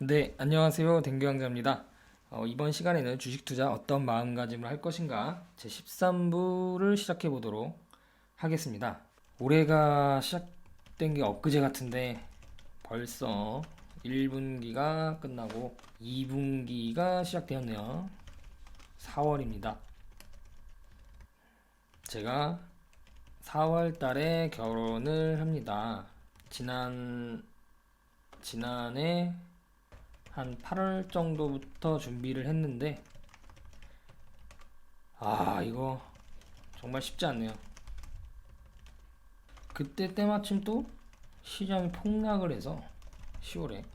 네, 안녕하세요. 댕규왕자입니다. 이번 시간에는 주식 투자 어떤 마음가짐을 할 것인가 제 13부를 시작해 보도록 하겠습니다. 올해가 시작된 게 엊그제 같은데 벌써 1분기가 끝나고 2분기가 시작되었네요. 4월입니다. 제가 4월 달에 결혼을 합니다. 지난해 한 8월 정도부터 준비를 했는데 이거 정말 쉽지 않네요. 그때 때마침 또 시장이 폭락을 해서 10월에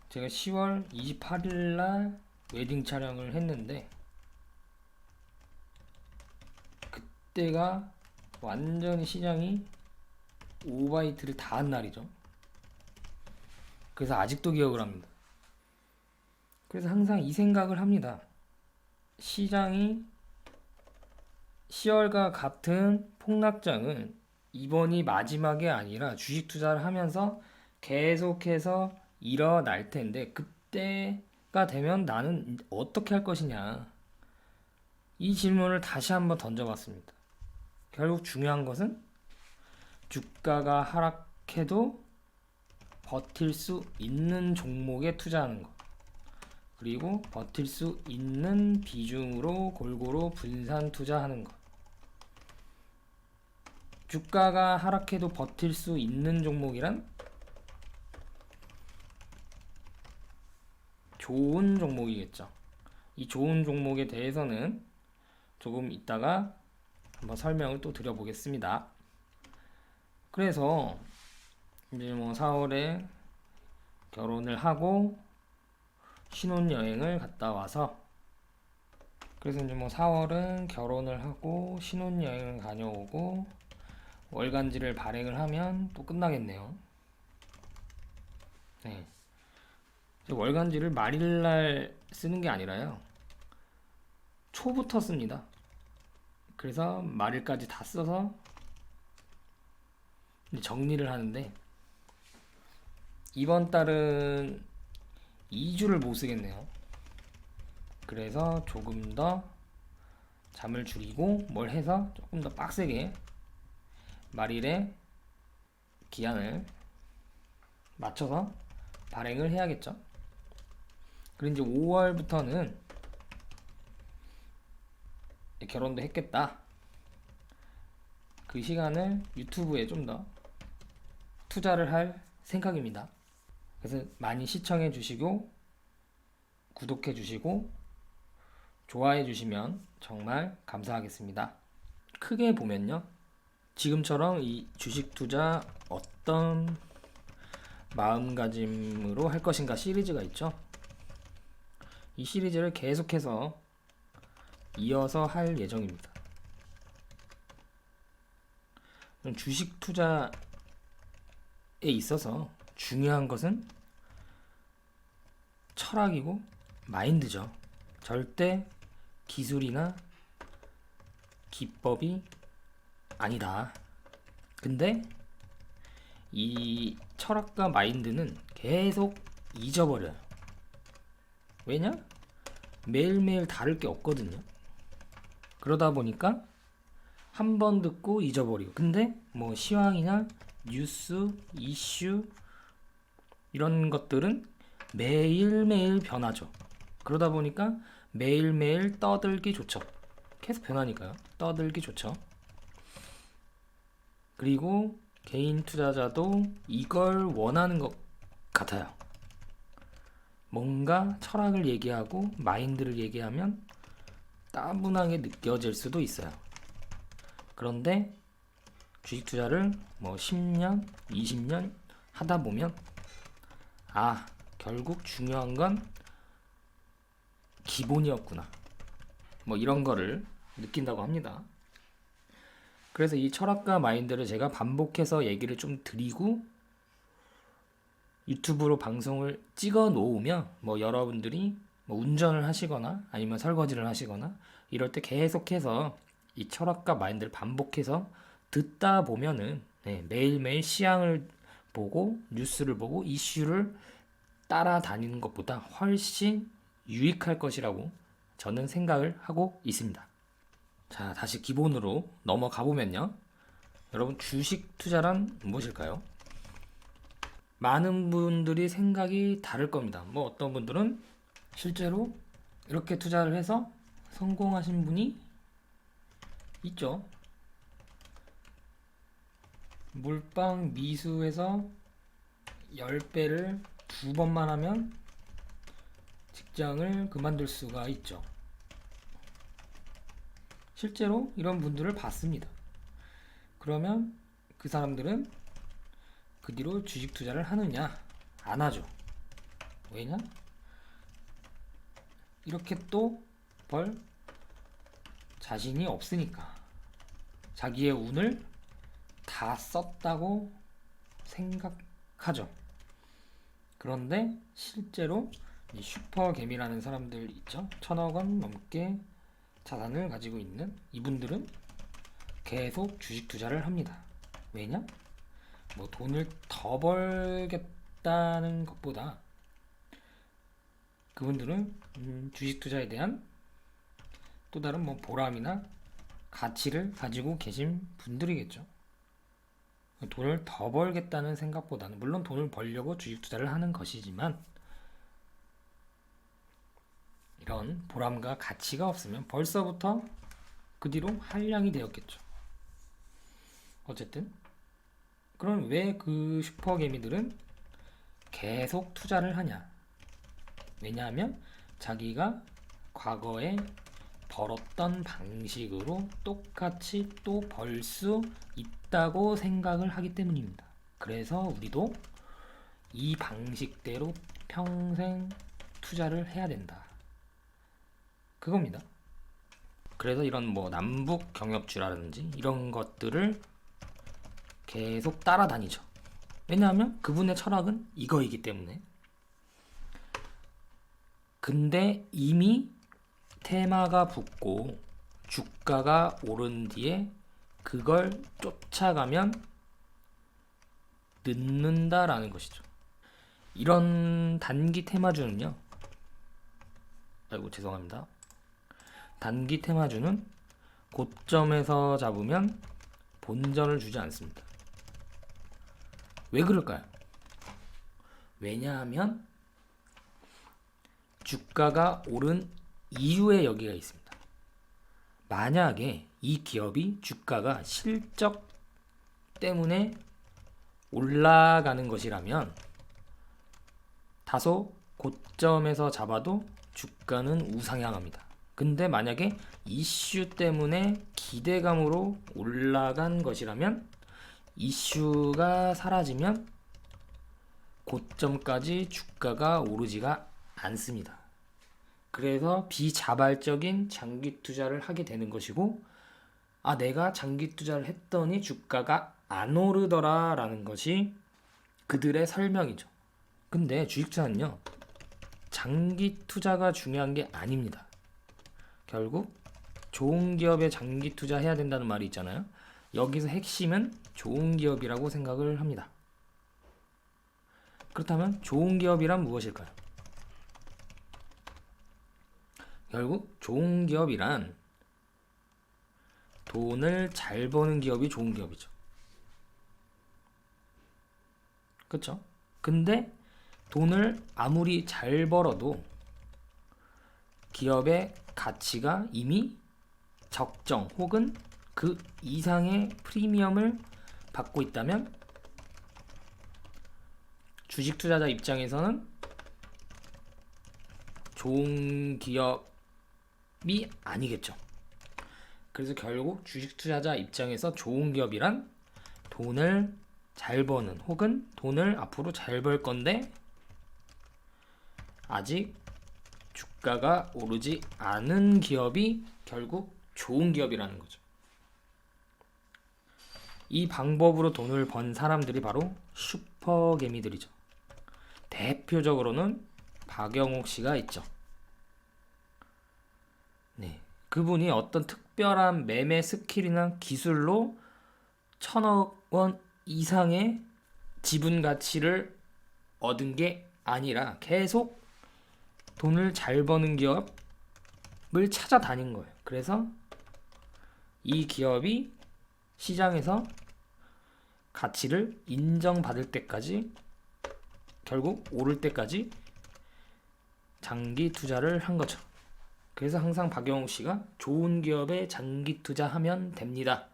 제가 10월 28일 날 웨딩 촬영을 했는데 그때가 완전히 시장이 오바이트를 다 한 날이죠. 그래서 아직도 기억을 합니다. 그래서 항상 이 생각을 합니다. 시장이 10월과 같은 폭락장은 이번이 마지막이 아니라 주식 투자를 하면서 계속해서 일어날 텐데 그때가 되면 나는 어떻게 할 것이냐. 이 질문을 다시 한번 던져봤습니다. 결국 중요한 것은 주가가 하락해도 버틸 수 있는 종목에 투자하는 것. 그리고 버틸 수 있는 비중으로 골고루 분산 투자하는 것. 주가가 하락해도 버틸 수 있는 종목이란 좋은 종목이겠죠. 이 좋은 종목에 대해서는 조금 이따가 한번 설명을 또 드려보겠습니다. 그래서 이제 4월에 결혼을 하고 신혼여행을 갔다 와서 그래서 이제 4월은 결혼을 하고 신혼여행을 다녀오고 월간지를 발행을 하면 또 끝나겠네요. 네. 월간지를 말일날 쓰는 게 아니라요. 초부터 씁니다. 그래서 말일까지 다 써서 정리를 하는데 이번 달은 2주를 못 쓰겠네요. 그래서 조금 더 잠을 줄이고 뭘 해서 조금 더 빡세게 말일에 기한을 맞춰서 발행을 해야겠죠. 그리고 이제 5월부터는 결혼도 했겠다. 그 시간을 유튜브에 좀 더 투자를 할 생각입니다. 그래서 많이 시청해 주시고 구독해 주시고 좋아해 주시면 정말 감사하겠습니다. 크게 보면요. 지금처럼 이 주식 투자 어떤 마음가짐으로 할 것인가 시리즈가 있죠. 이 시리즈를 계속해서 이어서 할 예정입니다. 주식 투자에 있어서 중요한 것은 철학이고 마인드죠. 절대 기술이나 기법이 아니다. 근데 이 철학과 마인드는 계속 잊어버려요. 왜냐? 매일매일 다를 게 없거든요. 그러다 보니까 한 번 듣고 잊어버리고. 근데 시황이나 뉴스, 이슈 이런 것들은 매일매일 변하죠. 그러다 보니까 매일매일 떠들기 좋죠. 계속 변하니까요. 떠들기 좋죠. 그리고 개인 투자자도 이걸 원하는 것 같아요. 뭔가 철학을 얘기하고 마인드를 얘기하면 따분하게 느껴질 수도 있어요. 그런데 주식 투자를 10년, 20년 하다 보면 결국 중요한 건 기본이었구나. 이런 거를 느낀다고 합니다. 그래서 이 철학과 마인드를 제가 반복해서 얘기를 좀 드리고 유튜브로 방송을 찍어 놓으면 여러분들이 운전을 하시거나 아니면 설거지를 하시거나 이럴 때 계속해서 이 철학과 마인드를 반복해서 듣다 보면은 매일매일 시황을 보고 뉴스를 보고 이슈를 따라다니는 것보다 훨씬 유익할 것이라고 저는 생각을 하고 있습니다. 자, 다시 기본으로 넘어가 보면요. 여러분, 주식 투자란 무엇일까요? 많은 분들이 생각이 다를 겁니다. 뭐 어떤 분들은 실제로 이렇게 투자를 해서 성공하신 분이 있죠. 몰빵 미수에서 10배를 2번만 하면 직장을 그만둘 수가 있죠. 실제로 이런 분들을 봤습니다. 그러면 그 사람들은 그 뒤로 주식 투자를 하느냐? 안 하죠. 왜냐? 이렇게 또 벌 자신이 없으니까. 자기의 운을 다 썼다고 생각하죠. 그런데 실제로 이 슈퍼개미라는 사람들 있죠. 1000억 원 넘게 자산을 가지고 있는 이분들은 계속 주식 투자를 합니다. 왜냐? 뭐 돈을 더 벌겠다는 것보다 그분들은 주식 투자에 대한 또 다른 뭐 보람이나 가치를 가지고 계신 분들이겠죠. 돈을 더 벌겠다는 생각보다는 물론 돈을 벌려고 주식 투자를 하는 것이지만 이런 보람과 가치가 없으면 벌써부터 그 뒤로 한량이 되었겠죠. 어쨌든 그럼 왜 그 슈퍼개미들은 계속 투자를 하냐? 왜냐하면 자기가 과거에 벌었던 방식으로 똑같이 또 벌 수 있다고 생각을 하기 때문입니다. 그래서 우리도 이 방식대로 평생 투자를 해야 된다. 그겁니다. 그래서 이런 뭐 남북 경협주라든지 이런 것들을 계속 따라다니죠. 왜냐하면 그분의 철학은 이거이기 때문에. 근데 이미 테마가 붙고 주가가 오른 뒤에 그걸 쫓아가면 늦는다라는 것이죠. 이런 단기 테마주는요. 아이고 죄송합니다. 단기 테마주는 고점에서 잡으면 본전을 주지 않습니다. 왜 그럴까요? 왜냐하면 주가가 오른 이유에 여기가 있습니다. 만약에 이 기업이 주가가 실적 때문에 올라가는 것이라면 다소 고점에서 잡아도 주가는 우상향합니다. 근데 만약에 이슈 때문에 기대감으로 올라간 것이라면 이슈가 사라지면 고점까지 주가가 오르지가 않습니다. 그래서 비자발적인 장기 투자를 하게 되는 것이고, 내가 장기 투자를 했더니 주가가 안 오르더라 라는 것이 그들의 설명이죠. 근데 주식 투자는요, 장기 투자가 중요한 게 아닙니다. 결국 좋은 기업에 장기 투자해야 된다는 말이 있잖아요. 여기서 핵심은 좋은 기업이라고 생각을 합니다. 그렇다면 좋은 기업이란 무엇일까요? 결국 좋은 기업이란 돈을 잘 버는 기업이 좋은 기업이죠. 그렇죠? 근데 돈을 아무리 잘 벌어도 기업의 가치가 이미 적정 혹은 그 이상의 프리미엄을 받고 있다면 주식 투자자 입장에서는 좋은 기업이 아니겠죠. 그래서 결국 주식 투자자 입장에서 좋은 기업이란 돈을 잘 버는 혹은 돈을 앞으로 잘 벌 건데 아직 주가가 오르지 않은 기업이 결국 좋은 기업이라는 거죠. 이 방법으로 돈을 번 사람들이 바로 슈퍼개미들이죠. 대표적으로는 박영옥 씨가 있죠. 네, 그분이 어떤 특별한 매매 스킬이나 기술로 1000억 원 이상의 지분 가치를 얻은 게 아니라 계속 돈을 잘 버는 기업을 찾아다닌 거예요. 그래서 이 기업이 시장에서 가치를 인정받을 때까지, 결국 오를 때까지 장기 투자를 한 거죠. 그래서 항상 박영욱 씨가 좋은 기업에 장기 투자하면 됩니다.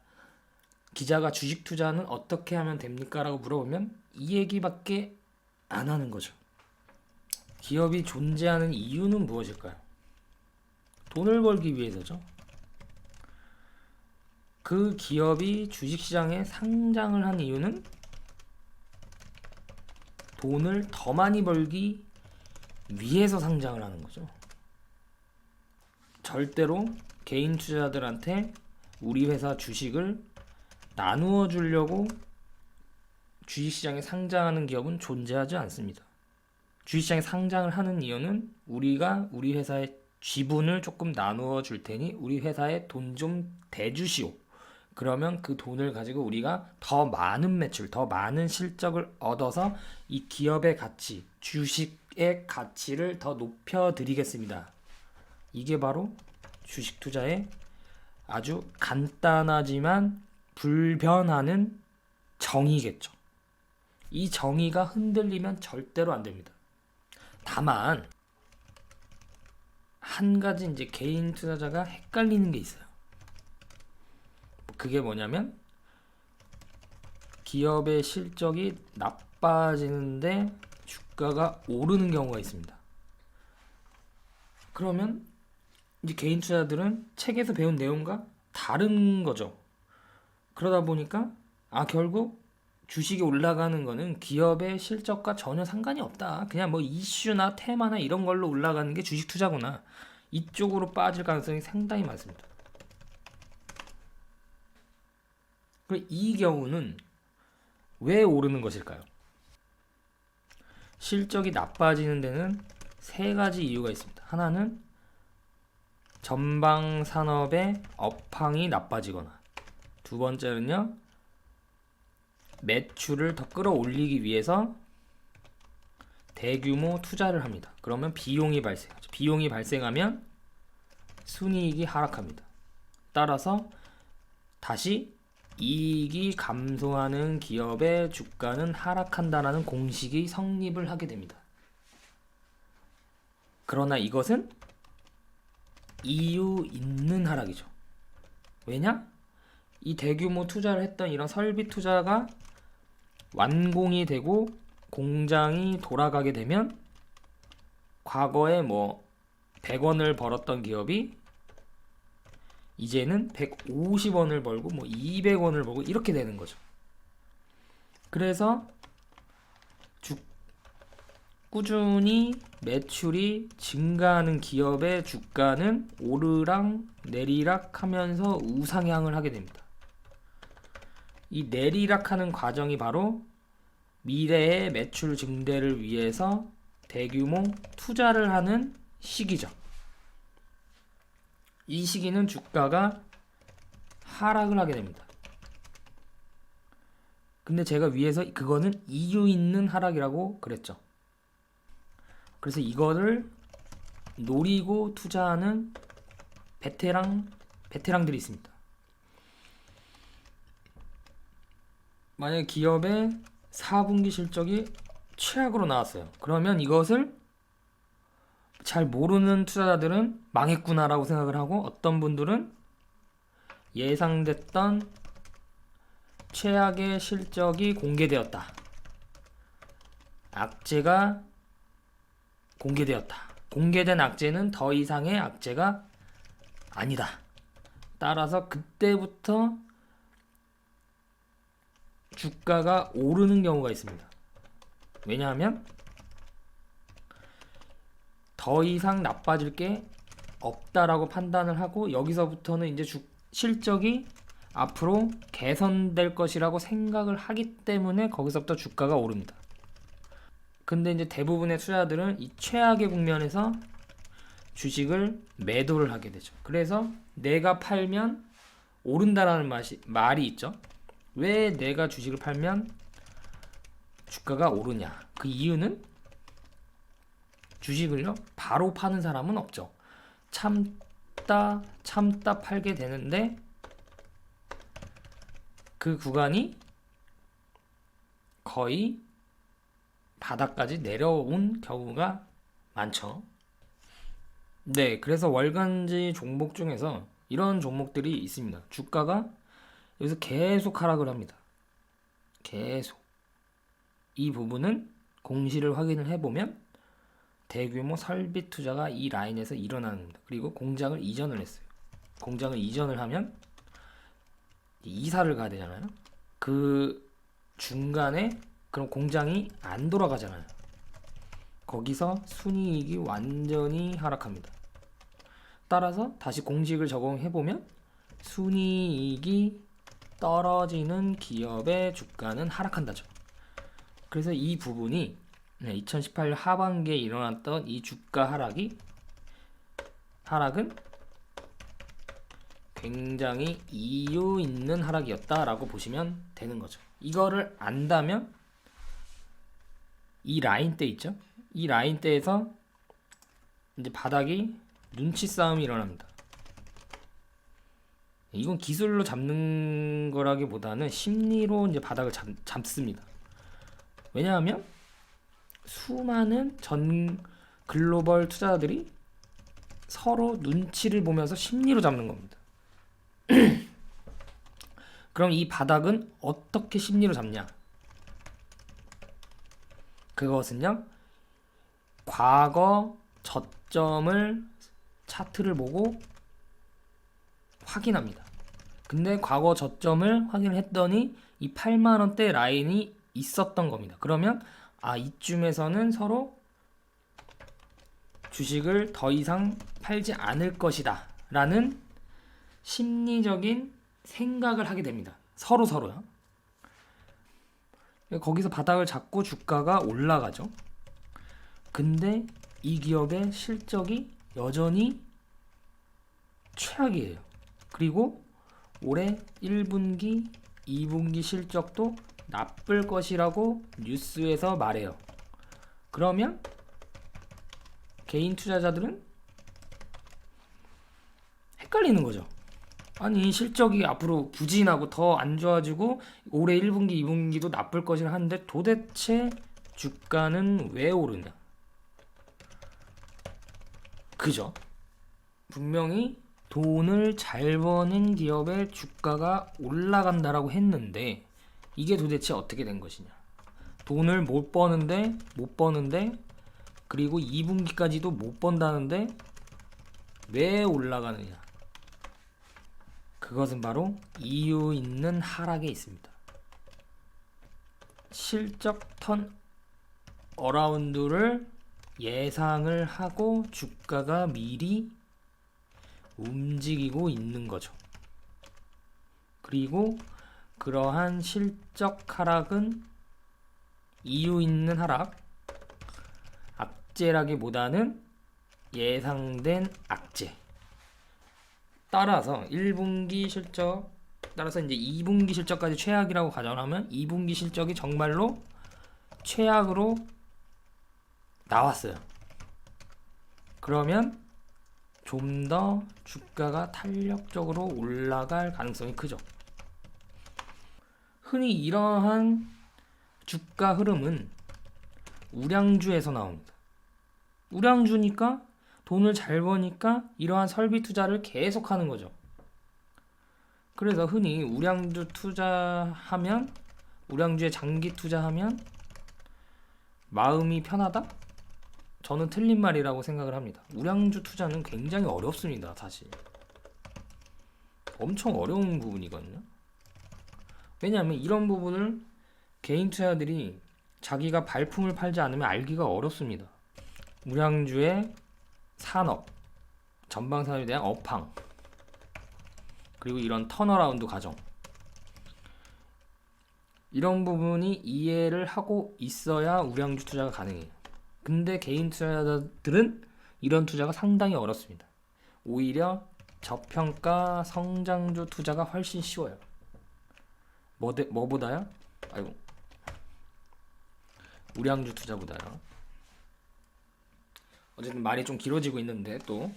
기자가 주식 투자는 어떻게 하면 됩니까? 라고 물어보면 이 얘기밖에 안 하는 거죠. 기업이 존재하는 이유는 무엇일까요? 돈을 벌기 위해서죠. 그 기업이 주식시장에 상장을 한 이유는 돈을 더 많이 벌기 위해서 상장을 하는 거죠. 절대로 개인 투자자들한테 우리 회사 주식을 나누어 주려고 주식시장에 상장하는 기업은 존재하지 않습니다. 주식시장에 상장을 하는 이유는 우리가 우리 회사의 지분을 조금 나누어 줄 테니 우리 회사에 돈 좀 대주시오. 그러면 그 돈을 가지고 우리가 더 많은 매출, 더 많은 실적을 얻어서 이 기업의 가치, 주식의 가치를 더 높여드리겠습니다. 이게 바로 주식 투자의 아주 간단하지만 불변하는 정의겠죠. 이 정의가 흔들리면 절대로 안 됩니다. 다만 한 가지 이제 개인 투자자가 헷갈리는 게 있어요. 그게 뭐냐면 기업의 실적이 나빠지는데 주가가 오르는 경우가 있습니다. 그러면 이제 개인 투자자들은 책에서 배운 내용과 다른 거죠. 그러다 보니까 결국 주식이 올라가는 거는 기업의 실적과 전혀 상관이 없다. 그냥 뭐 이슈나 테마나 이런 걸로 올라가는 게 주식 투자구나. 이쪽으로 빠질 가능성이 상당히 많습니다. 그럼 이 경우는 왜 오르는 것일까요? 실적이 나빠지는 데는 세 가지 이유가 있습니다. 하나는 전방 산업의 업황이 나빠지거나, 두 번째는요, 매출을 더 끌어올리기 위해서 대규모 투자를 합니다. 그러면 비용이 발생하죠. 비용이 발생하면 순이익이 하락합니다. 따라서 다시 이익이 감소하는 기업의 주가는 하락한다라는 공식이 성립을 하게 됩니다. 그러나 이것은 이유 있는 하락이죠. 왜냐? 이 대규모 투자를 했던 이런 설비 투자가 완공이 되고 공장이 돌아가게 되면 과거에 뭐 100원을 벌었던 기업이 이제는 150원을 벌고 뭐 200원을 벌고 이렇게 되는 거죠. 그래서 꾸준히 매출이 증가하는 기업의 주가는 오르락 내리락 하면서 우상향을 하게 됩니다. 이 내리락하는 과정이 바로 미래의 매출 증대를 위해서 대규모 투자를 하는 시기죠. 이 시기는 주가가 하락을 하게 됩니다. 근데 제가 위에서 그거는 이유 있는 하락이라고 그랬죠. 그래서 이거를 노리고 투자하는 베테랑들이 있습니다. 만약에 기업의 4분기 실적이 최악으로 나왔어요. 그러면 이것을 잘 모르는 투자자들은 망했구나라고 생각을 하고, 어떤 분들은 예상됐던 최악의 실적이 공개되었다, 악재가 공개되었다, 공개된 악재는 더 이상의 악재가 아니다, 따라서 그때부터 주가가 오르는 경우가 있습니다. 왜냐하면 더 이상 나빠질 게 없다라고 판단을 하고, 여기서부터는 이제 실적이 앞으로 개선될 것이라고 생각을 하기 때문에 거기서부터 주가가 오릅니다. 근데 이제 대부분의 투자자들은 이 최악의 국면에서 주식을 매도를 하게 되죠. 그래서 내가 팔면 오른다라는 말이 있죠. 왜 내가 주식을 팔면 주가가 오르냐? 그 이유는 주식을요 바로 파는 사람은 없죠. 참다 팔게 되는데 그 구간이 거의 바닥까지 내려온 경우가 많죠. 네, 그래서 월간지 종목 중에서 이런 종목들이 있습니다. 주가가 여기서 계속 하락을 합니다. 계속. 이 부분은 공시를 확인을 해보면 대규모 설비 투자가 이 라인에서 일어나는 겁니다. 그리고 공장을 이전을 했어요. 공장을 이전을 하면 이사를 가야 되잖아요. 그 중간에 그럼 공장이 안 돌아가잖아요. 거기서 순이익이 완전히 하락합니다. 따라서 다시 공식을 적용해보면 순이익이 떨어지는 기업의 주가는 하락한다죠. 그래서 이 부분이 2018년 하반기에 일어났던 이 주가 하락은 굉장히 이유 있는 하락이었다라고 보시면 되는 거죠. 이거를 안다면 이 라인대 있죠? 이 라인대에서 이제 바닥이 눈치 싸움이 일어납니다. 이건 기술로 잡는 거라기보다는 심리로 이제 바닥을 잡습니다. 왜냐하면 수많은 전 글로벌 투자자들이 서로 눈치를 보면서 심리로 잡는 겁니다. 그럼 이 바닥은 어떻게 심리로 잡냐? 그것은요, 과거 저점을 차트를 보고 확인합니다. 근데 과거 저점을 확인했더니 이 8만원대 라인이 있었던 겁니다. 그러면 이쯤에서는 서로 주식을 더 이상 팔지 않을 것이다 라는 심리적인 생각을 하게 됩니다. 서로요. 거기서 바닥을 잡고 주가가 올라가죠. 근데 이 기업의 실적이 여전히 최악이에요. 그리고 올해 1분기, 2분기 실적도 나쁠 것이라고 뉴스에서 말해요. 그러면 개인 투자자들은 헷갈리는 거죠. 아니, 실적이 앞으로 부진하고 더 안 좋아지고 올해 1분기, 2분기도 나쁠 것이라 하는데 도대체 주가는 왜 오르냐? 그죠? 분명히 돈을 잘 버는 기업의 주가가 올라간다라고 했는데 이게 도대체 어떻게 된 것이냐? 돈을 못 버는데 그리고 2분기까지도 못 번다는데 왜 올라가느냐? 그것은 바로 이유 있는 하락에 있습니다. 실적 턴 어라운드를 예상을 하고 주가가 미리 움직이고 있는 거죠. 그리고 그러한 실적 하락은 이유 있는 하락, 악재라기보다는 예상된 악재. 따라서 1분기 실적, 따라서 이제 2분기 실적까지 최악이라고 가정하면 2분기 실적이 정말로 최악으로 나왔어요. 그러면 좀 더 주가가 탄력적으로 올라갈 가능성이 크죠. 흔히 이러한 주가 흐름은 우량주에서 나옵니다. 우량주니까 돈을 잘 버니까 이러한 설비 투자를 계속 하는 거죠. 그래서 흔히 우량주 투자하면, 우량주에 장기 투자하면 마음이 편하다? 저는 틀린 말이라고 생각을 합니다. 우량주 투자는 굉장히 어렵습니다, 사실. 엄청 어려운 부분이거든요. 왜냐하면 이런 부분을 개인 투자자들이 자기가 발품을 팔지 않으면 알기가 어렵습니다. 우량주의 산업, 전방 산업에 대한 업황, 그리고 이런 턴어라운드 과정, 이런 부분이 이해를 하고 있어야 우량주 투자가 가능해요. 근데 개인 투자자들은 이런 투자가 상당히 어렵습니다. 오히려 저평가 성장주 투자가 훨씬 쉬워요. 뭐보다요? 우량주 투자보다요. 어쨌든 말이 좀 길어지고 있는데 또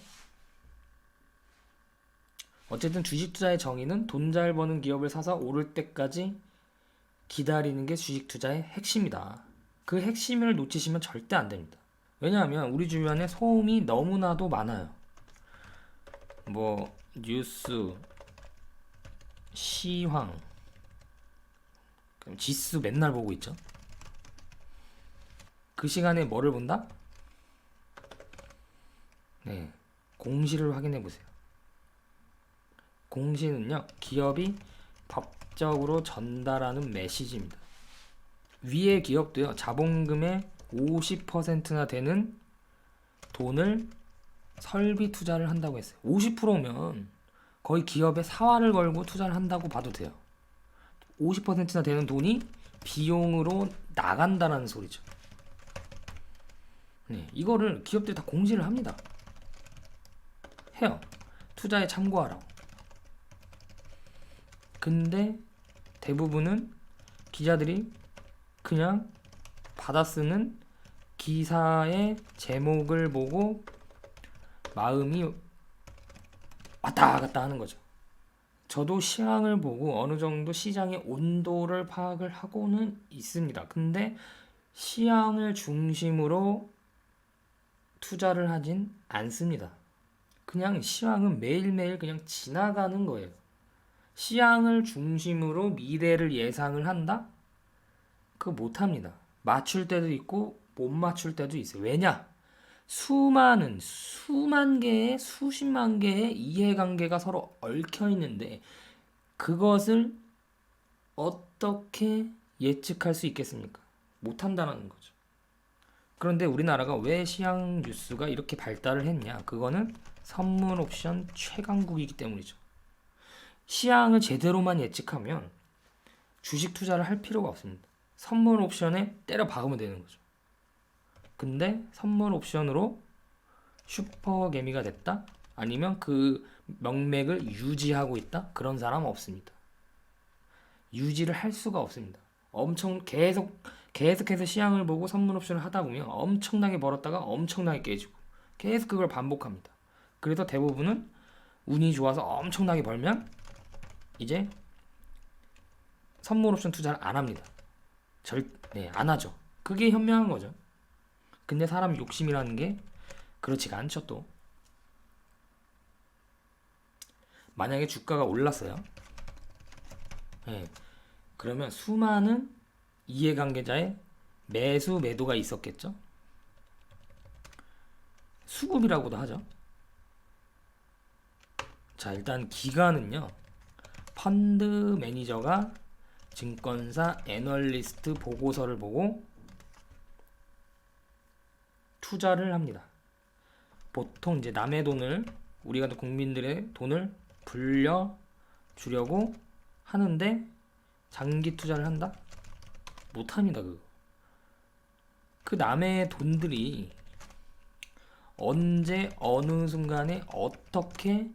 어쨌든 주식 투자의 정의는 돈 잘 버는 기업을 사서 오를 때까지 기다리는 게 주식 투자의 핵심이다. 그 핵심을 놓치시면 절대 안 됩니다. 왜냐하면 우리 주변에 소음이 너무나도 많아요. 뭐 뉴스, 시황, 지수 맨날 보고 있죠. 그 시간에 뭐를 본다? 네, 공시를 확인해 보세요. 공시는요, 기업이 법적으로 전달하는 메시지입니다. 위의 기업도요, 자본금의 50%나 되는 돈을 설비 투자를 한다고 했어요. 50%면 거의 기업에 사활을 걸고 투자를 한다고 봐도 돼요. 50%나 되는 돈이 비용으로 나간다는 소리죠. 네, 이거를 기업들이 다 공시를 합니다. 해요. 투자에 참고하라고. 근데 대부분은 기자들이 그냥 받아 쓰는 기사의 제목을 보고 마음이 왔다 갔다 하는 거죠. 저도 시황을 보고 어느 정도 시장의 온도를 파악을 하고는 있습니다. 근데 시황을 중심으로 투자를 하진 않습니다. 그냥 시황은 매일매일 그냥 지나가는 거예요. 시황을 중심으로 미래를 예상을 한다? 그거 못합니다. 맞출 때도 있고 못 맞출 때도 있어요. 왜냐? 수만 개의 수십만 개의 이해관계가 서로 얽혀 있는데 그것을 어떻게 예측할 수 있겠습니까? 못한다는 거죠. 그런데 우리나라가 왜 시황 뉴스가 이렇게 발달을 했냐? 그거는 선물 옵션 최강국이기 때문이죠. 시황을 제대로만 예측하면 주식 투자를 할 필요가 없습니다. 선물 옵션에 때려 박으면 되는 거죠. 근데 선물 옵션으로 슈퍼개미가 됐다? 아니면 그 명맥을 유지하고 있다? 그런 사람은 없습니다. 유지를 할 수가 없습니다. 엄청 계속해서 시향을 보고 선물 옵션을 하다 보면 엄청나게 벌었다가 엄청나게 깨지고 계속 그걸 반복합니다. 그래서 대부분은 운이 좋아서 엄청나게 벌면 이제 선물 옵션 투자를 안 합니다. 안 하죠. 그게 현명한 거죠. 근데 사람 욕심이라는 게 그렇지가 않죠. 또 만약에 주가가 올랐어요. 네. 그러면 수많은 이해관계자의 매수 매도가 있었겠죠. 수급이라고도 하죠. 자, 일단 기간은요, 펀드 매니저가 증권사 애널리스트 보고서를 보고 투자를 합니다. 보통 이제 남의 돈을, 우리 같은 국민들의 돈을 불려주려고 하는데 장기 투자를 한다? 못합니다. 그 남의 돈들이 언제 어느 순간에 어떻게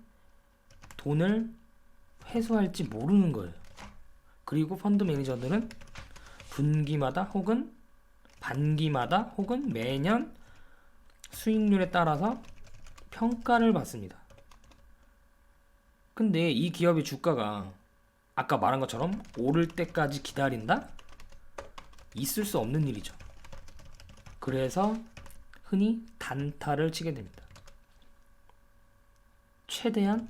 돈을 회수할지 모르는 거예요. 그리고 펀드 매니저들은 분기마다 혹은 반기마다 혹은 매년 수익률에 따라서 평가를 받습니다. 근데 이 기업의 주가가 아까 말한 것처럼 오를 때까지 기다린다? 있을 수 없는 일이죠. 그래서 흔히 단타를 치게 됩니다. 최대한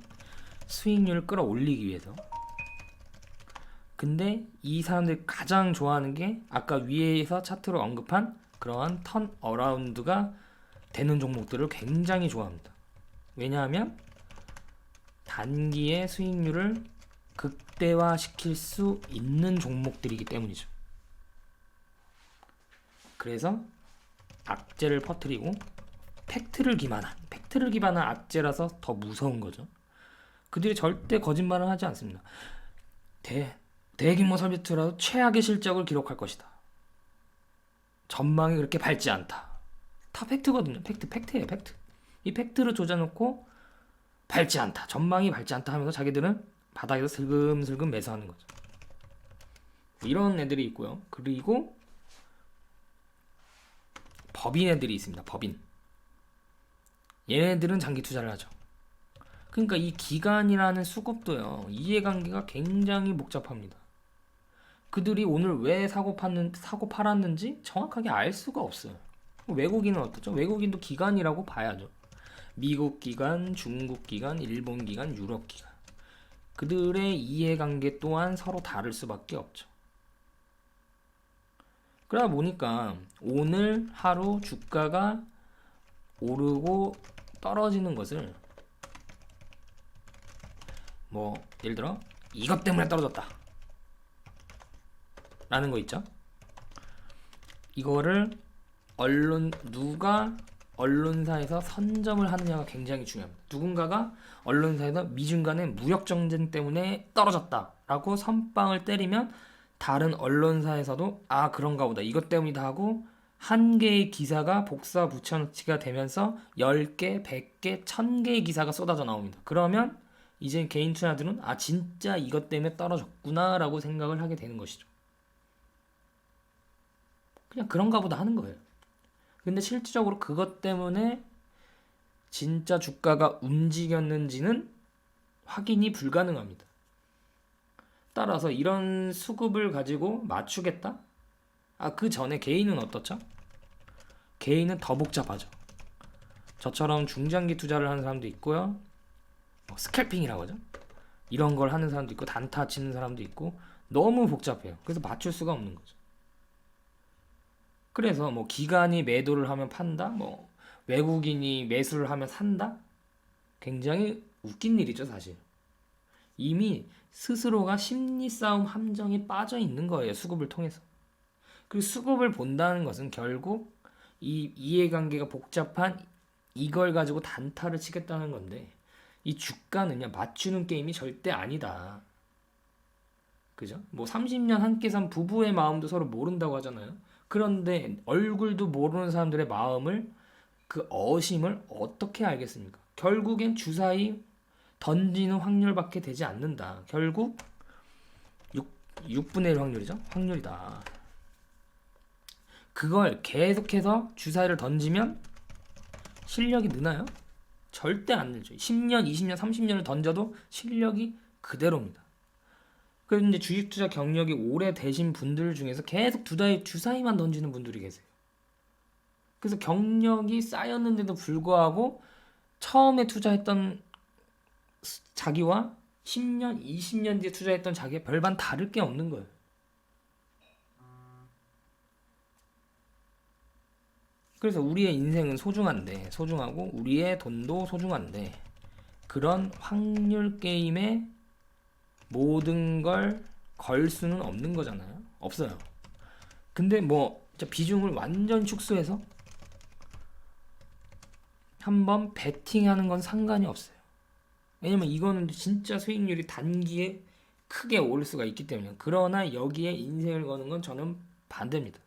수익률을 끌어올리기 위해서. 근데 이 사람들이 가장 좋아하는 게 아까 위에서 차트로 언급한 그러한 턴 어라운드가 되는 종목들을 굉장히 좋아합니다. 왜냐하면 단기의 수익률을 극대화시킬 수 있는 종목들이기 때문이죠. 그래서 악재를 퍼뜨리고 팩트를 기반한 악재라서 더 무서운 거죠. 그들이 절대 거짓말을 하지 않습니다. 대규모 설비투라도 최악의 실적을 기록할 것이다. 전망이 그렇게 밝지 않다. 다 팩트거든요. 팩트예요. 팩트. 이 팩트를 조져놓고 밝지 않다. 전망이 밝지 않다 하면서 자기들은 바닥에서 슬금슬금 매수하는 거죠. 이런 애들이 있고요. 그리고 법인 애들이 있습니다. 법인. 얘네들은 장기 투자를 하죠. 그러니까 이 기간이라는 수급도요, 이해관계가 굉장히 복잡합니다. 그들이 오늘 왜 사고 팔았는지 정확하게 알 수가 없어요. 외국인은 어떻죠? 외국인도 기간이라고 봐야죠. 미국 기간, 중국 기간, 일본 기간, 유럽 기간. 그들의 이해관계 또한 서로 다를 수밖에 없죠. 그러다 보니까 오늘 하루 주가가 오르고 떨어지는 것을 뭐 예를 들어 이것 때문에 떨어졌다 라는 거 있죠. 이거를 누가 언론사에서 선점을 하느냐가 굉장히 중요합니다. 누군가가 언론사에서 미중 간의 무역 정쟁 때문에 떨어졌다라고 선빵을 때리면 다른 언론사에서도 아 그런가 보다 이것 때문이다 하고 한 개의 기사가 복사 붙여넣기가 되면서 10개, 100개, 1000개의 기사가 쏟아져 나옵니다. 그러면 이제 개인 투자들은 아 진짜 이것 때문에 떨어졌구나 라고 생각을 하게 되는 것이죠. 그냥 그런가 보다 하는 거예요. 근데 실질적으로 그것 때문에 진짜 주가가 움직였는지는 확인이 불가능합니다. 따라서 이런 수급을 가지고 맞추겠다? 아, 그 전에 개인은 어떻죠? 개인은 더 복잡하죠. 저처럼 중장기 투자를 하는 사람도 있고요. 스캘핑이라고 하죠. 이런 걸 하는 사람도 있고 단타 치는 사람도 있고 너무 복잡해요. 그래서 맞출 수가 없는 거죠. 그래서 뭐 기관이 매도를 하면 판다, 뭐 외국인이 매수를 하면 산다. 굉장히 웃긴 일이죠, 사실. 이미 스스로가 심리 싸움 함정에 빠져 있는 거예요, 수급을 통해서. 그리고 수급을 본다는 것은 결국 이 이해관계가 복잡한 이걸 가지고 단타를 치겠다는 건데 이 주가는요 맞추는 게임이 절대 아니다. 그죠? 뭐 30년 함께 산 부부의 마음도 서로 모른다고 하잖아요. 그런데 얼굴도 모르는 사람들의 마음을 그 어심을 어떻게 알겠습니까? 결국엔 주사위 던지는 확률밖에 되지 않는다. 결국 6분의 1 확률이죠? 확률이다. 그걸 계속해서 주사위를 던지면 실력이 느나요? 절대 안 늘죠. 10년, 20년, 30년을 던져도 실력이 그대로입니다. 그래서 이제 주식 투자 경력이 오래되신 분들 중에서 계속 주사위만 던지는 분들이 계세요. 그래서 경력이 쌓였는데도 불구하고 처음에 투자했던 자기와 10년, 20년 뒤에 투자했던 자기의 별반 다를 게 없는 거예요. 그래서 우리의 인생은 소중하고 우리의 돈도 소중한데 그런 확률 게임에 모든 걸 걸 수는 없는 거잖아요. 없어요. 근데 뭐 비중을 완전 축소해서 한번 베팅하는 건 상관이 없어요. 왜냐면 이거는 진짜 수익률이 단기에 크게 오를 수가 있기 때문에. 그러나 여기에 인생을 거는 건 저는 반대입니다.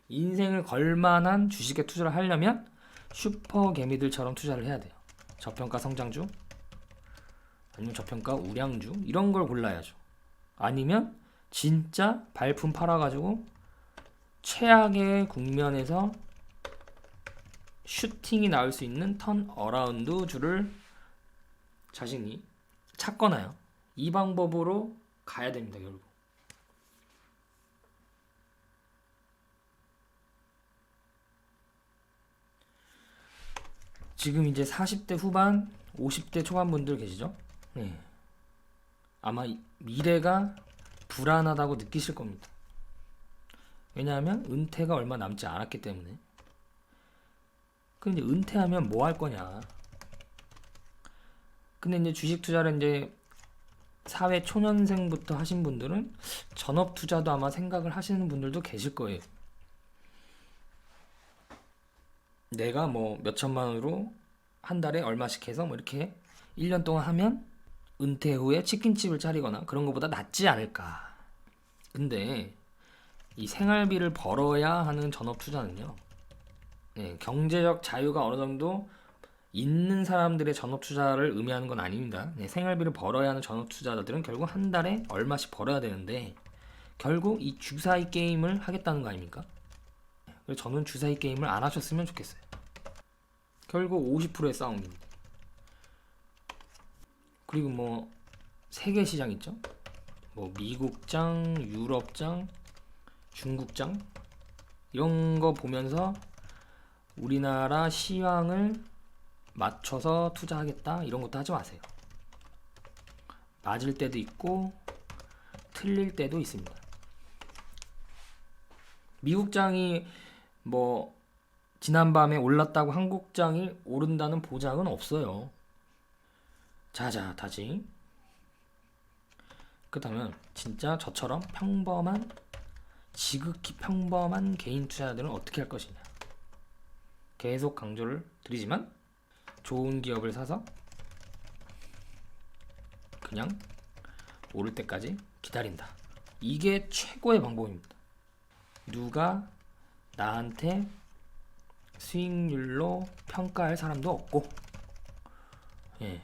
인생을 걸만한 주식에 투자를 하려면 슈퍼 개미들처럼 투자를 해야 돼요. 저평가 성장주 아니면 저평가 우량주 이런 걸 골라야죠. 아니면 진짜 발품 팔아가지고 최악의 국면에서 슈팅이 나올 수 있는 턴 어라운드 주를 자신이 찾거나요. 이 방법으로 가야 됩니다. 결국. 지금 이제 40대 후반, 50대 초반 분들 계시죠? 네. 아마 미래가 불안하다고 느끼실 겁니다. 왜냐하면 은퇴가 얼마 남지 않았기 때문에. 근데 은퇴하면 뭐 할 거냐? 근데 이제 주식 투자를 이제 사회 초년생부터 하신 분들은 전업 투자도 아마 생각을 하시는 분들도 계실 거예요. 내가 뭐 몇천만 원으로 한 달에 얼마씩 해서 뭐 이렇게 1년 동안 하면 은퇴 후에 치킨집을 차리거나 그런 것보다 낫지 않을까. 근데 이 생활비를 벌어야 하는 전업 투자는요. 네, 경제적 자유가 어느 정도 있는 사람들의 전업 투자를 의미하는 건 아닙니다. 네, 생활비를 벌어야 하는 전업 투자자들은 결국 한 달에 얼마씩 벌어야 되는데 결국 이 주사위 게임을 하겠다는 거 아닙니까? 그래서 저는 주사위 게임을 안 하셨으면 좋겠어요. 결국 50%의 싸움입니다. 그리고 뭐 세계 시장 있죠. 뭐 미국장, 유럽장, 중국장 이런 거 보면서 우리나라 시황을 맞춰서 투자하겠다 이런 것도 하지 마세요. 맞을 때도 있고 틀릴 때도 있습니다. 미국장이 뭐 지난밤에 올랐다고 한국장이 오른다는 보장은 없어요. 자자 다지. 그렇다면 진짜 저처럼 평범한 지극히 평범한 개인 투자자들은 어떻게 할 것이냐. 계속 강조를 드리지만 좋은 기업을 사서 그냥 오를 때까지 기다린다. 이게 최고의 방법입니다. 누가 나한테 수익률로 평가할 사람도 없고, 예.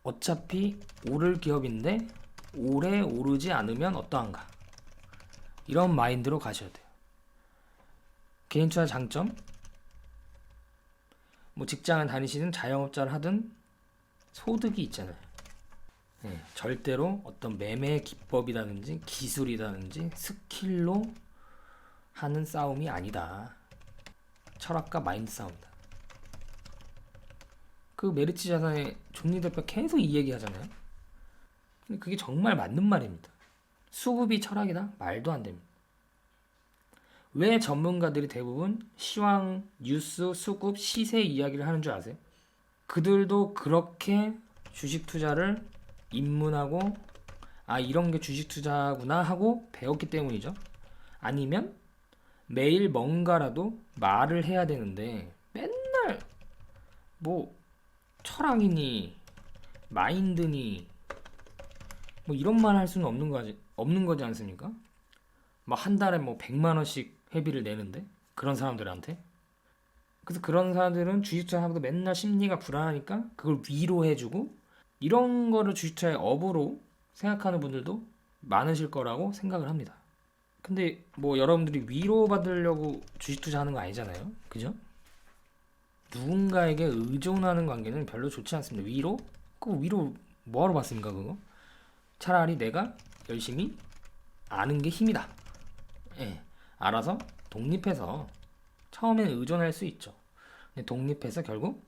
어차피 오를 기업인데 오래 오르지 않으면 어떠한가. 이런 마인드로 가셔야 돼요. 개인 투자 장점, 뭐 직장을 다니시든 자영업자를 하든 소득이 있잖아요. 예, 절대로 어떤 매매 기법이라든지 기술이라든지 스킬로 하는 싸움이 아니다. 철학과 마인드 싸움이다. 그 메리츠 자산의 존니 대표 계속 이 얘기 하잖아요. 근데 그게 정말 맞는 말입니다. 수급이 철학이다? 말도 안 됩니다. 왜 전문가들이 대부분 시황, 뉴스, 수급, 시세 이야기를 하는 줄 아세요? 그들도 그렇게 주식 투자를 입문하고 이런 게 주식 투자구나 하고 배웠기 때문이죠. 아니면 매일 뭔가라도 말을 해야 되는데 맨날 뭐 철학이니 마인드니 뭐 이런 말 할 수는 없는 거지 않습니까? 뭐 한 달에 뭐 100만 원씩 회비를 내는데 그런 사람들한테. 그래서 그런 사람들은 주식 투자하고도 맨날 심리가 불안하니까 그걸 위로해주고 이런 거를 주식 투자의 업으로 생각하는 분들도 많으실 거라고 생각을 합니다. 근데 뭐 여러분들이 위로받으려고 주식 투자하는 거 아니잖아요. 그죠? 누군가에게 의존하는 관계는 별로 좋지 않습니다. 위로? 그 위로 뭐하러 받습니까 그거? 차라리 내가 열심히 아는 게 힘이다. 예, 알아서 독립해서 처음에는 의존할 수 있죠. 근데 독립해서 결국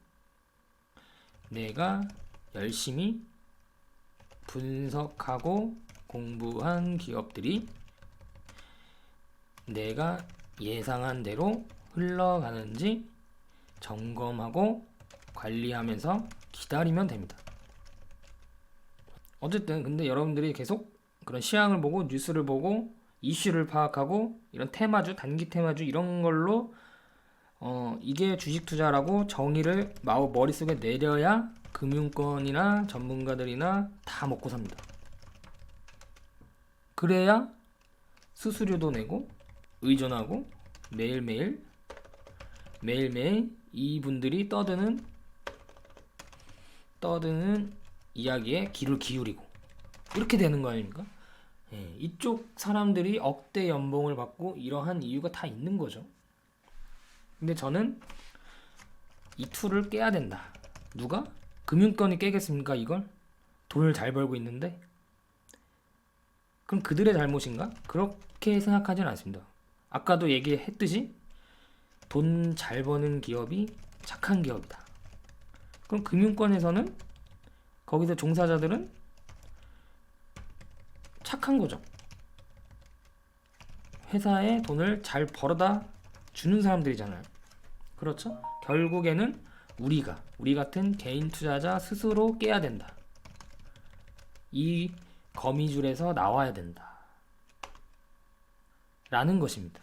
내가 열심히 분석하고 공부한 기업들이 내가 예상한 대로 흘러가는지 점검하고 관리하면서 기다리면 됩니다. 어쨌든 근데 여러분들이 계속 그런 시황을 보고 뉴스를 보고 이슈를 파악하고 이런 테마주, 단기 테마주 이런 걸로 이게 주식 투자라고 정의를 머릿속에 내려야 금융권이나 전문가들이나 다 먹고 삽니다. 그래야 수수료도 내고 의존하고 매일매일 이분들이 떠드는 이야기에 귀를 기울이고 이렇게 되는 거 아닙니까? 예, 이쪽 사람들이 억대 연봉을 받고 이러한 이유가 다 있는 거죠. 근데 저는 이 툴을 깨야 된다. 누가? 금융권이 깨겠습니까 이걸? 돈을 잘 벌고 있는데? 그럼 그들의 잘못인가? 그렇게 생각하지는 않습니다. 아까도 얘기했듯이 돈 잘 버는 기업이 착한 기업이다. 그럼 금융권에서는 거기서 종사자들은 착한 거죠. 회사에 돈을 잘 벌어다 주는 사람들이잖아요. 그렇죠? 결국에는 우리 같은 개인 투자자 스스로 깨야 된다. 이 거미줄에서 나와야 된다. 라는 것입니다.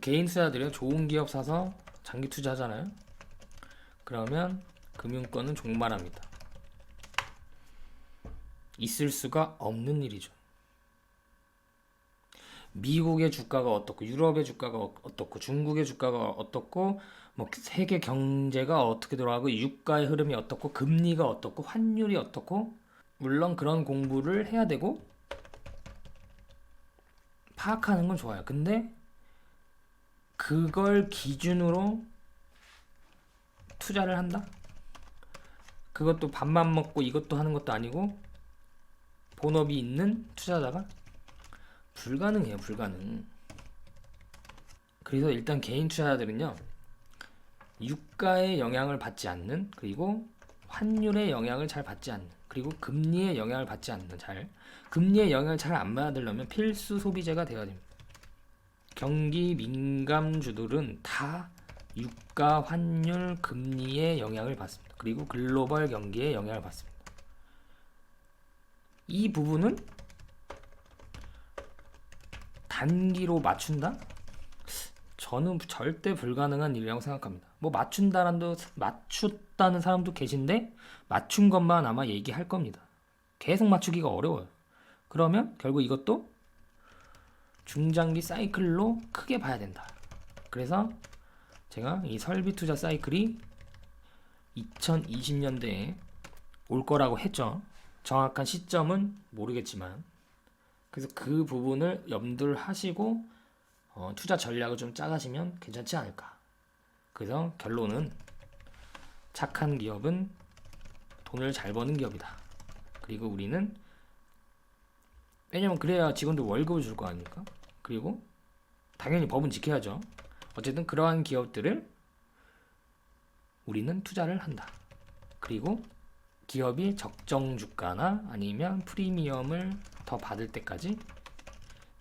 개인 투자자들은 좋은 기업 사서 장기 투자하잖아요. 그러면 금융권은 종말합니다. 있을 수가 없는 일이죠. 미국의 주가가 어떻고 유럽의 주가가 어떻고 중국의 주가가 어떻고 뭐 세계 경제가 어떻게 돌아가고 유가의 흐름이 어떻고 금리가 어떻고 환율이 어떻고 물론 그런 공부를 해야 되고 파악하는 건 좋아요. 근데 그걸 기준으로 투자를 한다? 그것도 밥만 먹고 이것도 하는 것도 아니고 본업이 있는 투자자가 불가능해요. 불가능. 그래서 일단 개인 투자자들은요, 유가의 영향을 받지 않는, 그리고 환율의 영향을 잘 받지 않는, 그리고 금리의 영향을 받지 않는, 금리의 영향을 잘 안 받으려면 필수 소비재가 되어야 됩니다. 경기 민감주들은 다 유가, 환율, 금리의 영향을 받습니다. 그리고 글로벌 경기의 영향을 받습니다. 이 부분은 단기로 맞춘다? 저는 절대 불가능한 일이라고 생각합니다. 뭐 맞췄다는 사람도 계신데 맞춘 것만 아마 얘기할 겁니다. 계속 맞추기가 어려워요. 그러면 결국 이것도 중장기 사이클로 크게 봐야 된다. 그래서 제가 이 설비 투자 사이클이 2020년대에 올 거라고 했죠. 정확한 시점은 모르겠지만, 그래서 그 부분을 염두를 하시고 투자 전략을 좀 짜가시면 괜찮지 않을까. 그래서 결론은 착한 기업은 돈을 잘 버는 기업이다. 그리고 우리는, 왜냐면 그래야 직원들 월급을 줄 거 아닙니까? 그리고 당연히 법은 지켜야죠. 어쨌든 그러한 기업들을 우리는 투자를 한다. 그리고 기업이 적정 주가나 아니면 프리미엄을 더 받을 때까지,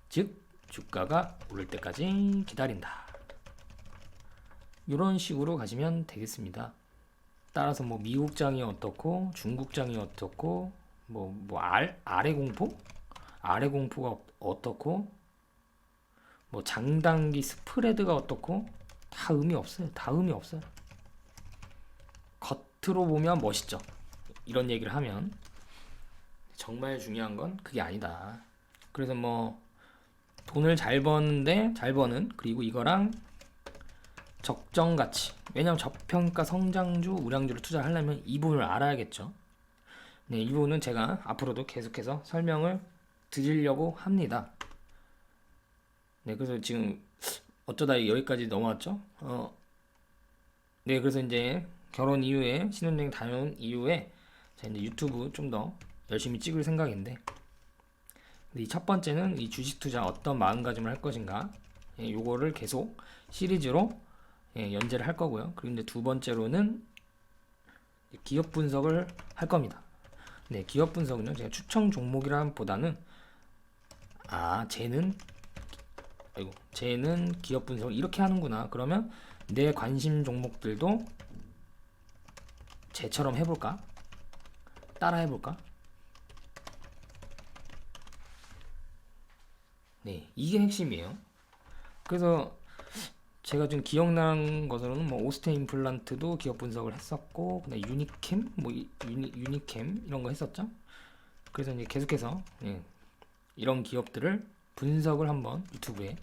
즉 주가가 오를 때까지 기다린다. 이런 식으로 가시면 되겠습니다. 따라서 뭐 미국장이 어떻고 중국장이 어떻고 아래 공포가 어떻고 뭐 장단기 스프레드가 어떻고 다 의미 없어요. 다 의미 없어요. 겉으로 보면 멋있죠. 이런 얘기를 하면 정말 중요한 건 그게 아니다. 그래서 뭐 돈을 잘 버는, 그리고 이거랑 적정 가치, 왜냐면 저평가 성장주, 우량주를 투자하려면 이 부분을 알아야겠죠. 네, 이 부분은 제가 앞으로도 계속해서 설명을 드리려고 합니다. 네, 그래서 지금 어쩌다 여기까지 넘어왔죠. 네, 그래서 이제 결혼 이후에, 신혼여행 다녀온 이후에 제가 이제 유튜브 좀 더 열심히 찍을 생각인데, 이 첫 번째는 이 주식 투자 어떤 마음가짐을 할 것인가, 요거를 계속 시리즈로 연재를 할 거고요. 그리고 이제 두 번째로는 기업 분석을 할 겁니다. 네, 기업 분석은요, 제가 추천 종목이라기보다는 쟤는 기업 분석을 이렇게 하는구나. 그러면 내 관심 종목들도 쟤처럼 해볼까? 따라 해볼까? 네, 이게 핵심이에요. 그래서 제가 좀 기억나는 것으로는 뭐 오스테 임플란트도 기업 분석을 했었고, 그다음에 유니캠, 유니캠 이런 거 했었죠. 그래서 이제 계속해서 이런 기업들을 분석을 한번 유튜브에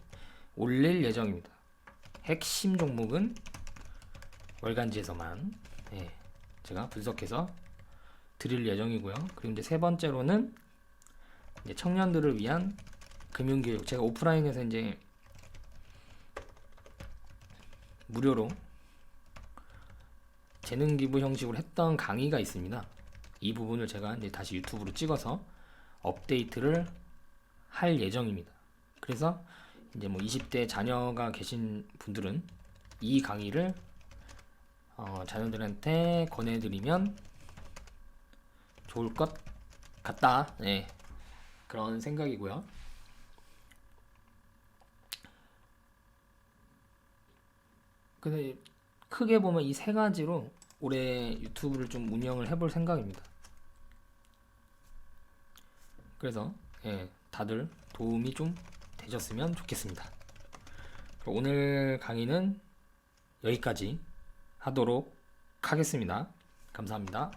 올릴 예정입니다. 핵심 종목은 월간지에서만 제가 분석해서 드릴 예정이고요. 그리고 이제 세 번째로는 이제 청년들을 위한 금융교육, 제가 오프라인에서 이제 무료로 재능 기부 형식으로 했던 강의가 있습니다. 이 부분을 제가 이제 다시 유튜브로 찍어서 업데이트를 할 예정입니다. 그래서 이제 뭐 20대 자녀가 계신 분들은 이 강의를 자녀들한테 권해드리면 좋을 것 같다. 네, 그런 생각이고요. 그래서 크게 보면 이 세 가지로 올해 유튜브를 좀 운영을 해볼 생각입니다. 그래서 다들 도움이 좀 되셨으면 좋겠습니다. 오늘 강의는 여기까지 하도록 하겠습니다. 감사합니다.